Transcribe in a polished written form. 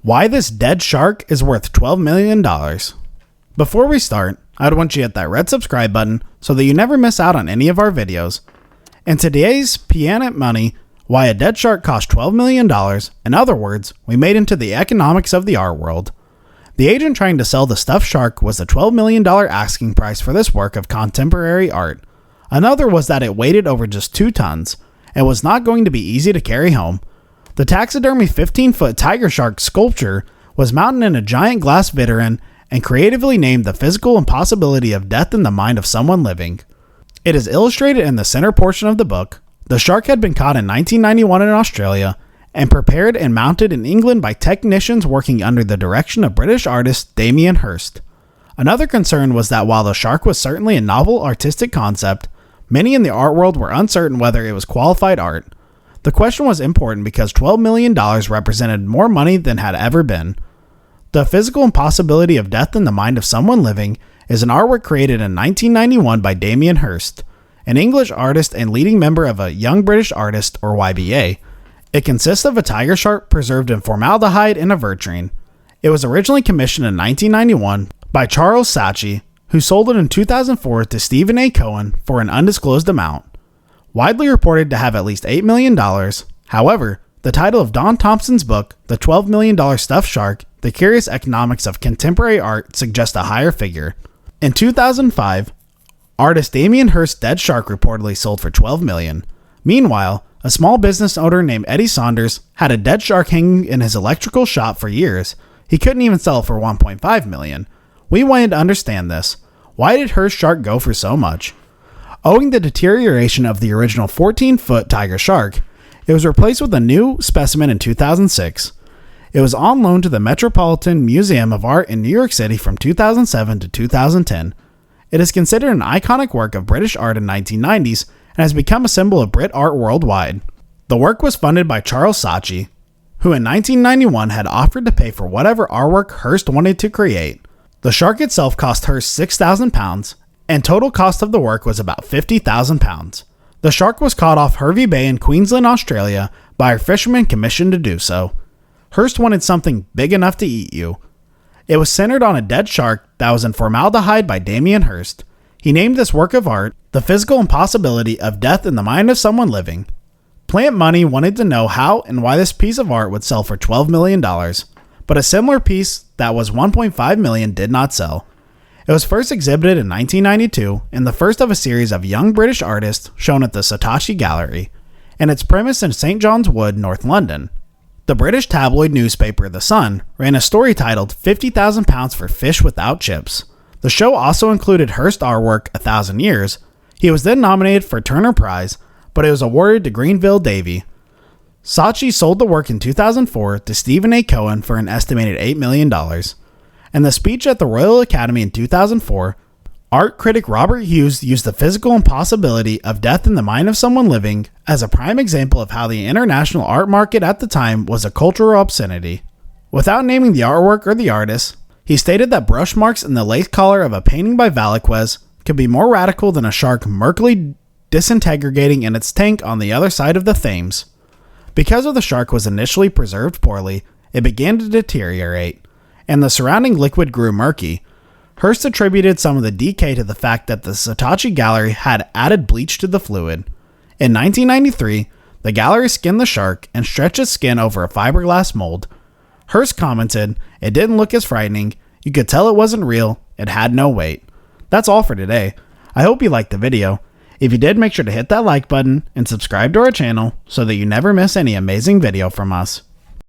Why this dead shark is worth $12 million. Before we start, I'd want you to hit that red subscribe button so that you never miss out on any of our videos. In today's Pianit Money, why a dead shark cost $12 million, in other words, we made into the economics of the art world. The agent trying to sell the stuffed shark was the $12 million asking price for this work of contemporary art. Another was that it weighed over just 2 tons, and was not going to be easy to carry home. The taxidermy 15-foot tiger shark sculpture was mounted in a giant glass vitrine and creatively named the physical impossibility of death in the mind of someone living. It is illustrated in the center portion of the book. The shark had been caught in 1991 in Australia and prepared and mounted in England by technicians working under the direction of British artist Damien Hirst. Another concern was that while the shark was certainly a novel artistic concept, many in the art world were uncertain whether it was qualified art. The question was important because $12 million represented more money than had ever been. The physical impossibility of death in the mind of someone living is an artwork created in 1991 by Damien Hirst, an English artist and leading member of a Young British Artist, or YBA. It consists of a tiger shark preserved in formaldehyde in a vitrine. It was originally commissioned in 1991 by Charles Saatchi, who sold it in 2004 to Stephen A. Cohen for an undisclosed amount. Widely reported to have at least $8 million. However, the title of Don Thompson's book, The $12 Million Stuffed Shark, The Curious Economics of Contemporary Art, suggests a higher figure. In 2005, artist Damien Hirst's dead shark reportedly sold for $12 million. Meanwhile, a small business owner named Eddie Saunders had a dead shark hanging in his electrical shop for years. He couldn't even sell it for $1.5 million. We wanted to understand this. Why did Hirst's shark go for so much? Owing the deterioration of the original 14-foot tiger shark, it was replaced with a new specimen in 2006. It was on loan to the Metropolitan Museum of Art in New York City from 2007 to 2010. It is considered an iconic work of British art in the 1990s and has become a symbol of Brit art worldwide. The work was funded by Charles Saatchi, who in 1991 had offered to pay for whatever artwork Hirst wanted to create. The shark itself cost Hirst £6,000, and total cost of the work was about £50,000. The shark was caught off Hervey Bay in Queensland, Australia, by a fisherman commissioned to do so. Hirst wanted something big enough to eat you. It was centered on a dead shark that was in formaldehyde by Damien Hirst. He named this work of art The Physical Impossibility of Death in the Mind of Someone Living. Plant Money wanted to know how and why this piece of art would sell for $12 million, but a similar piece that was $1.5 million did not sell. It was first exhibited in 1992 in the first of a series of young British artists shown at the Saatchi Gallery, and its premise in St. John's Wood, North London. The British tabloid newspaper The Sun ran a story titled £50,000 for Fish Without Chips. The show also included Hirst artwork 1,000 Years. He was then nominated for Turner Prize, but it was awarded to Greenville Davey. Saatchi sold the work in 2004 to Stephen A. Cohen for an estimated $8 million. In the speech at the Royal Academy in 2004, art critic Robert Hughes used the physical impossibility of death in the mind of someone living as a prime example of how the international art market at the time was a cultural obscenity. Without naming the artwork or the artist, he stated that brush marks in the lace collar of a painting by Velázquez could be more radical than a shark murkily disintegrating in its tank on the other side of the Thames. Because the shark was initially preserved poorly, it began to deteriorate, and the surrounding liquid grew murky. Hirst attributed some of the decay to the fact that the Saatchi Gallery had added bleach to the fluid. In 1993, the gallery skinned the shark and stretched its skin over a fiberglass mold. Hirst commented, "It didn't look as frightening. You could tell it wasn't real. It had no weight." That's all for today. I hope you liked the video. If you did, make sure to hit that like button and subscribe to our channel so that you never miss any amazing video from us.